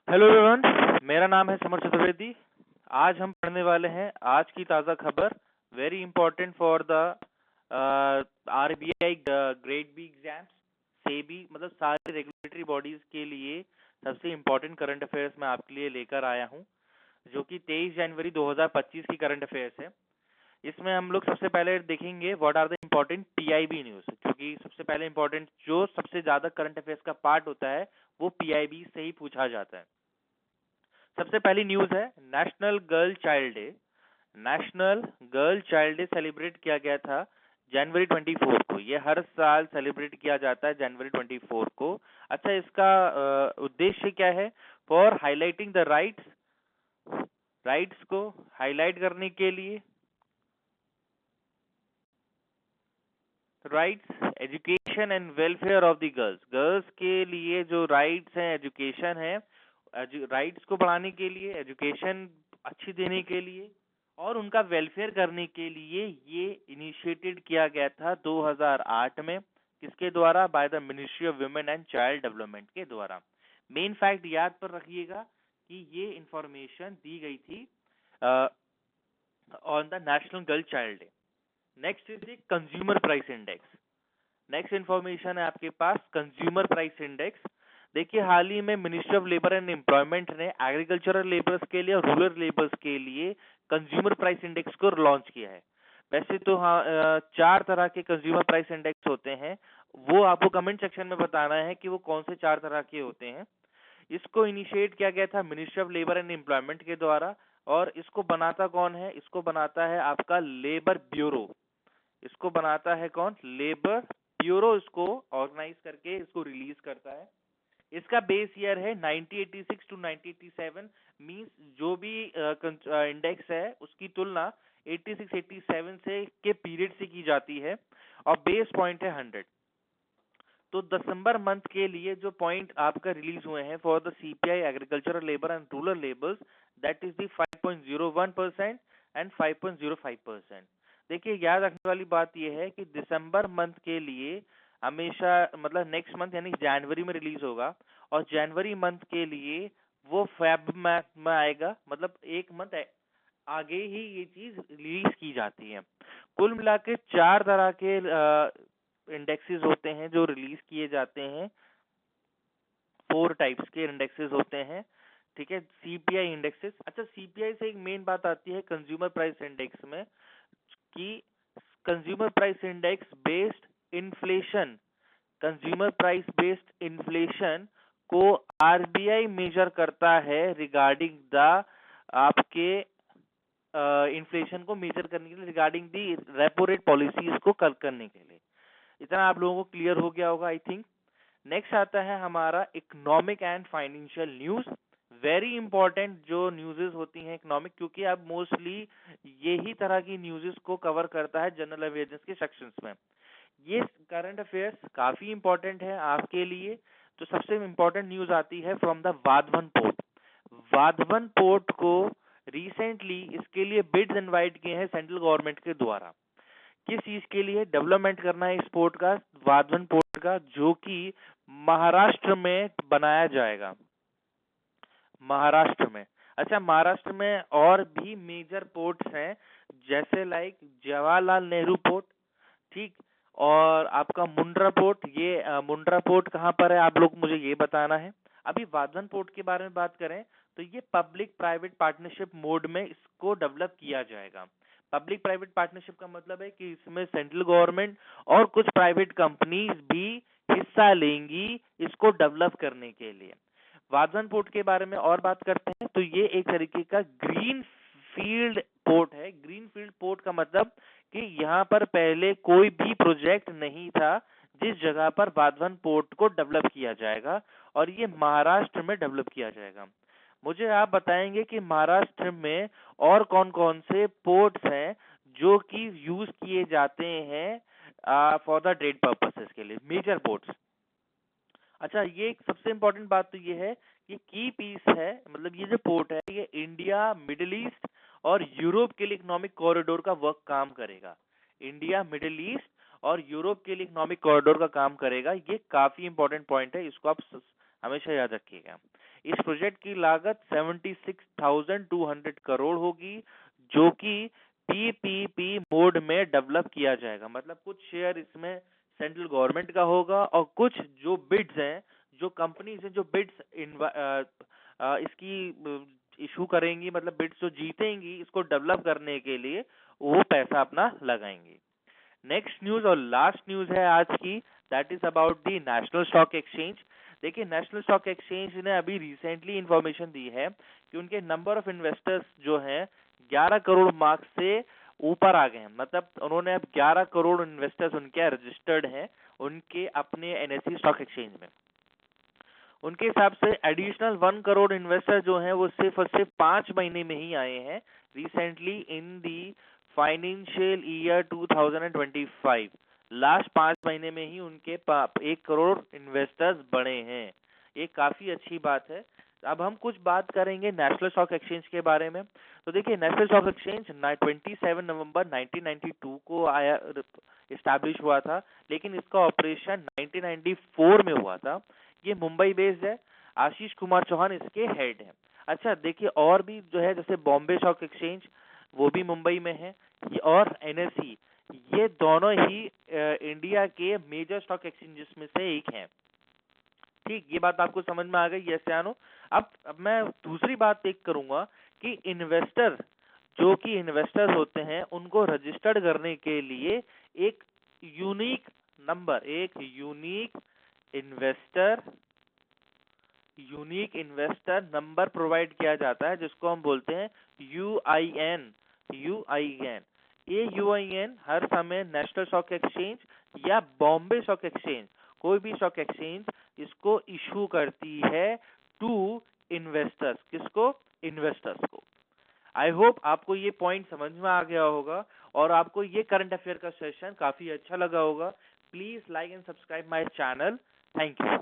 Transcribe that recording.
Hello everyone, मेरा नाम है समर चतुर्वेदी। आज हम पढ़ने वाले हैं आज की ताज़ा खबर, very important for the RBI grade B exams, SEBI मतलब सारे रेगुलेटरी बॉडीज के लिए सबसे इम्पोर्टेंट करंट अफेयर्स मैं आपके लिए लेकर आया हूं, जो कि 23 जनवरी 2025 की करंट अफेयर्स है। इसमें हम लोग सबसे पहले देखेंगे what are the important PIB news, क्योंकि सबसे पहले इम्पोर्टेंट जो सबसे ज़्यादा करंट अफेयर्स का पार्ट होता है वो पीआईबी से ही पूछा जाता है। सबसे पहली न्यूज है national girl child day. National girl child day celebrate किया गया था जनवरी 24 को। ये हर साल सेलिब्रेट किया जाता है जनवरी 24 को। अच्छा, इसका उद्देश्य क्या है? फॉर हाईलाइटिंग द राइट्स को हाईलाइट करने के लिए, rights, education and welfare of the girls. Girls के लिए जो राइट्स हैं, एजुकेशन है, राइट्स को बढ़ाने के लिए, एजुकेशन अच्छी देने के लिए और उनका वेलफेयर करने के लिए ये इनिशिएटेड किया गया था 2008 में। किसके द्वारा? By the ministry of women and child development के द्वारा। मेन फैक्ट याद पर रखिएगा कि ये इंफॉर्मेशन दी गई थी on the national girl child day. Next is the consumer price index. Next information है आपके पास कंज्यूमर प्राइस इंडेक्स। देखिए, हाल ही में ministry of labour and employment ने एग्रीकल्चरल लेबर्स के लिए और रूरल लेबर्स के लिए कंज्यूमर प्राइस इंडेक्स को लॉन्च किया है। वैसे तो हाँ, 4 तरह के कंज्यूमर प्राइस इंडेक्स होते हैं, वो आपको कमेंट सेक्शन में बताना है कि वो कौन से 4 तरह के होते हैं। इसको इनिशिएट किया गया था ministry of labour and employment के द्वारा, और इसको बनाता कौन है? इसको बनाता है आपका लेबर ब्यूरो। इसको बनाता है कौन? Labour bureau. इसको ऑर्गेनाइज करके इसको रिलीज करता है। इसका बेस ईयर है 1986 टू 1987, मींस जो भी इंडेक्स है उसकी तुलना 86-87 से के पीरियड से की जाती है, और बेस पॉइंट है 100। तो दिसंबर मंथ के लिए जो पॉइंट आपका रिलीज हुए हैं for the CPI agricultural labour and rural labours, that is the 5.01% and 5.05%। देखिए, याद रखने वाली बात यह है कि दिसंबर मंथ के लिए हमेशा मतलब नेक्स्ट मंथ यानी जनवरी में रिलीज होगा, और जनवरी मंथ के लिए वो फेब में आएगा, मतलब एक मंथ आगे ही ये चीज रिलीज की जाती है। कुल मिला के 4 तरह के इंडेक्सेस होते हैं जो रिलीज किए जाते हैं। 4 टाइप्स के इंडेक्सेस होते हैं, ठीक है, सीपीआई इंडेक्सेस। अच्छा, सीपीआई से एक मेन बात आती है कंज्यूमर प्राइस इंडेक्स में कि consumer price index based inflation, consumer price based inflation को आरबीआई मेजर करता है रिगार्डिंग द आपके इन्फ्लेशन को मेजर करने के लिए, regarding the repo rate policies को कल करने के लिए। इतना आप लोगों को क्लियर हो गया होगा आई थिंक। नेक्स्ट आता है हमारा economic and financial news. Very important जो न्यूज़ेस होती हैं इकोनॉमिक, क्योंकि अब मोस्टली यही तरह की न्यूज़ेस को कवर करता है जनरल अवेयरनेस के सेक्शंस में। ये करंट अफेयर्स काफी इंपॉर्टेंट है आपके लिए। तो सबसे इंपॉर्टेंट न्यूज आती है from the Vadhavan port. Vadhavan port को रिसेंटली इसके लिए बिड्स इनवाइट किए हैं सेंट्रल गवर्नमेंट के द्वारा। किस चीज के लिए? डेवलपमेंट करना है इस पोर्ट का, वाधवन पोर्ट का, जो कि महाराष्ट्र में बनाया जाएगा। महाराष्ट्र में। अच्छा, महाराष्ट्र में और भी मेजर पोर्ट्स हैं, जैसे लाइक जवाहरलाल नेहरू पोर्ट, ठीक, और आपका मुंड्रा पोर्ट। ये मुंड्रा पोर्ट कहाँ पर है, आप लोग मुझे ये बताना है। अभी वाधवन पोर्ट के बारे में बात करें तो ये पब्लिक प्राइवेट पार्टनरशिप मोड में इसको डेवलप किया जाएगा। पब्लिक प्राइवेट पार्टनरशिप का मतलब है कि इसमें सेंट्रल गवर्नमेंट और कुछ प्राइवेट कंपनीज भी हिस्सा लेंगी इसको डेवलप करने के लिए। वाधवन पोर्ट के बारे में और बात करते हैं तो ये एक तरीके का ग्रीन फील्ड पोर्ट है। ग्रीन फील्ड पोर्ट का मतलब कि यहाँ पर पहले कोई भी प्रोजेक्ट नहीं था जिस जगह पर वाधवन पोर्ट को डेवलप किया जाएगा, और ये महाराष्ट्र में डेवलप किया जाएगा। मुझे आप बताएंगे कि महाराष्ट्र में और कौन कौन से पोर्ट्स हैं जो कि यूज किए जाते हैं फॉर द ट्रेड पर्पसेस के लिए, मेजर पोर्ट्स। अच्छा, ये एक सबसे इम्पोर्टेंट बात तो ये है कि की पीस है, मतलब ये जो पोर्ट है ये इंडिया, मिडिल ईस्ट और यूरोप के लिए इकोनॉमिक कॉरिडोर का वर्क काम करेगा। इंडिया, मिडिल ईस्ट और यूरोप के लिए इकोनॉमिक कॉरिडोर का काम करेगा। ये काफी इंपॉर्टेंट पॉइंट है, इसको आप हमेशा याद रखिएगा। इस प्रोजेक्ट की लागत 76,200 करोड़ होगी, जो कि पीपीपी मोड में डेवलप किया जाएगा। मतलब कुछ शेयर इसमें सेंट्रल गवर्नमेंट का होगा और कुछ जो बिड्स हैं, जो कंपनीज हैं जो बिड्स इसकी इशू करेंगी, मतलब बिड्स जो जीतेंगी इसको डेवलप करने के लिए, वो पैसा अपना लगाएंगी। नेक्स्ट न्यूज और लास्ट न्यूज है आज की, that is about the national stock exchange. देखिए नेशनल स्टॉक एक्सचेंज ने अभी रिसेंटली इंफॉर्मेशन दी है कि उनके नंबर ऑफ इन्वेस्टर्स जो हैं 11 करोड़ मार्क से ऊपर आ गए हैं। मतलब उन्होंने अब 11 करोड़ इन्वेस्टर्स उनके रजिस्टर्ड हैं उनके अपने एनएसई स्टॉक एक्सचेंज में। उनके हिसाब से एडिशनल 1 करोड़ इन्वेस्टर जो हैं वो सिर्फ और सिर्फ 5 महीने में ही आए हैं recently in the financial year 2025। Last 5 महीने में ही उनके 1 करोड़ इन्वेस्टर्स बढ़े हैं, ये काफी अच्छी बात है। अब हम कुछ बात करेंगे नेशनल स्टॉक एक्सचेंज के बारे में। तो देखिए नेशनल स्टॉक एक्सचेंज 27 नवंबर 1992 को आया इस्टेब्लिश हुआ था, लेकिन इसका ऑपरेशन 1994 में हुआ था। ये मुंबई बेस्ड है, आशीष कुमार चौहान इसके हेड हैं। अच्छा देखिए और भी जो है जैसे बॉम्बे स्टॉक एक्सचेंज वो भी मुंबई में है, और एनएसई, ये दोनों ही इंडिया के मेजर स्टॉक एक्सचेंजेस में से एक हैं। ठीक, ये बात आपको समझ में आ गई? यस या नो? अब मैं दूसरी बात एक करूंगा कि इन्वेस्टर जो कि इन्वेस्टर होते हैं उनको रजिस्टर्ड करने के लिए एक यूनिक नंबर, एक यूनिक इन्वेस्टर नंबर प्रोवाइड किया जाता है, जिसको हम बोलते हैं यूआईएन। ये यूआईएन हर समय नेशनल स्टॉक एक्सचेंज या बॉम्बे स्टॉक एक्सचेंज, कोई भी स्टॉक एक्सचेंज इसको इशू करती है टू इन्वेस्टर्स। किसको? इन्वेस्टर्स को। आई होप आपको ये पॉइंट समझ में आ गया होगा और आपको ये करंट अफेयर का सेशन काफी अच्छा लगा होगा। Please like and subscribe my channel. Thank you.